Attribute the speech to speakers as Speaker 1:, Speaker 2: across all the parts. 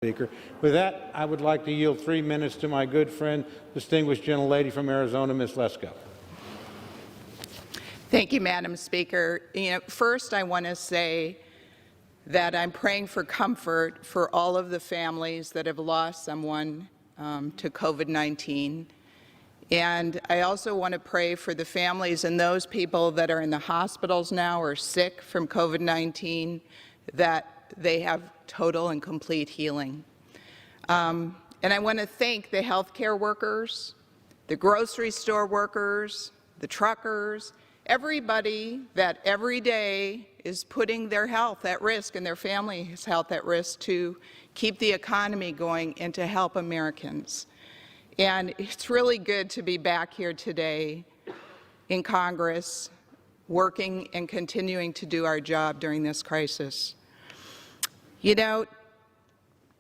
Speaker 1: Speaker. With that, I would like to yield 3 minutes to my good friend, distinguished gentlelady from Arizona, Ms. Lesko.
Speaker 2: Thank you, Madam Speaker. First, I want to say that I'm praying for comfort for all of the families that have lost someone to COVID-19. And I also want to pray for the families and those people that are in the hospitals now or sick from COVID-19, that they have total and complete healing. And I want to thank the healthcare workers, the grocery store workers, the truckers, everybody that every day is putting their health at risk and their family's health at risk to keep the economy going and to help Americans. And it's really good to be back here today in Congress, working and continuing to do our job during this crisis. You know,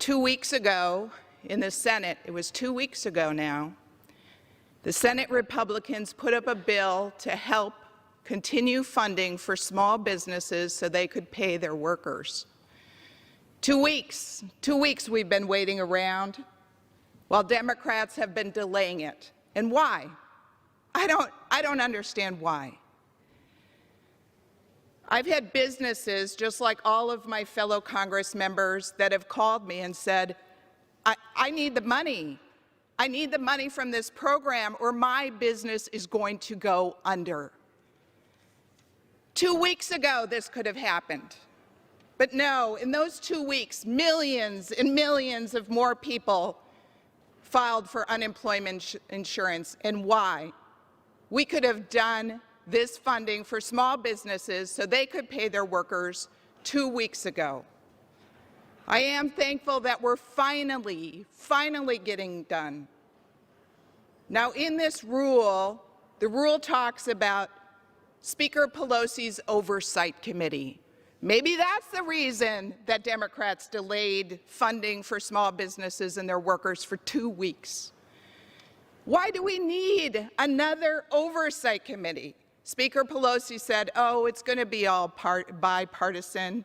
Speaker 2: 2 weeks ago in the Senate, it was 2 weeks ago now, the Senate Republicans put up a bill to help continue funding for small businesses so they could pay their workers. 2 weeks we've been waiting around while Democrats have been delaying it. And why? I don't understand why. I've had businesses, just like all of my fellow Congress members, that have called me and said, I need the money. I need the money from this program or my business is going to go under. 2 weeks ago, this could have happened. But no, in those 2 weeks, millions and millions of more people filed for unemployment insurance. And why? We could have done this funding for small businesses so they could pay their workers 2 weeks ago. I am thankful that we're finally getting done. Now, in this rule, the rule talks about Speaker Pelosi's Oversight Committee. Maybe that's the reason that Democrats delayed funding for small businesses and their workers for 2 weeks. Why do we need another Oversight Committee? Speaker Pelosi said, oh, it's going to be all bipartisan.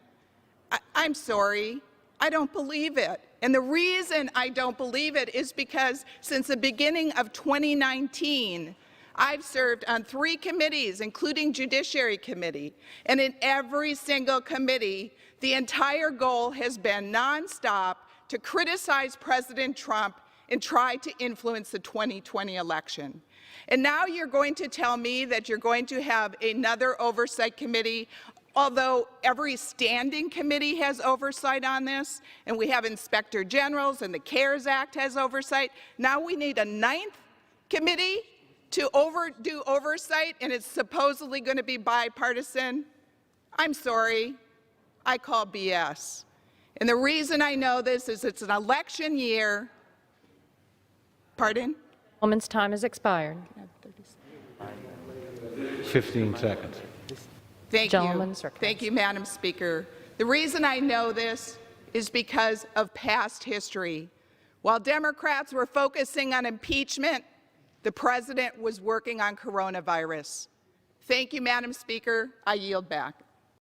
Speaker 2: I'm sorry. I don't believe it. And the reason I don't believe it is because since the beginning of 2019, I've served on 3 committees, including Judiciary Committee, and in every single committee, the entire goal has been nonstop to criticize President Trump and try to influence the 2020 election. And now you're going to tell me that you're going to have another Oversight Committee, although every standing committee has oversight on this, and we have Inspector Generals and the CARES Act has oversight. Now we need a 9th committee to do oversight, and it's supposedly going to be bipartisan. I'm sorry, I call BS. And the reason I know this is it's an election year. Pardon?
Speaker 3: The woman's time has expired.
Speaker 1: 15 seconds.
Speaker 2: Thank you. Thank you, Madam Speaker. The reason I know this is because of past history. While Democrats were focusing on impeachment, the President was working on coronavirus. Thank you, Madam Speaker. I yield back.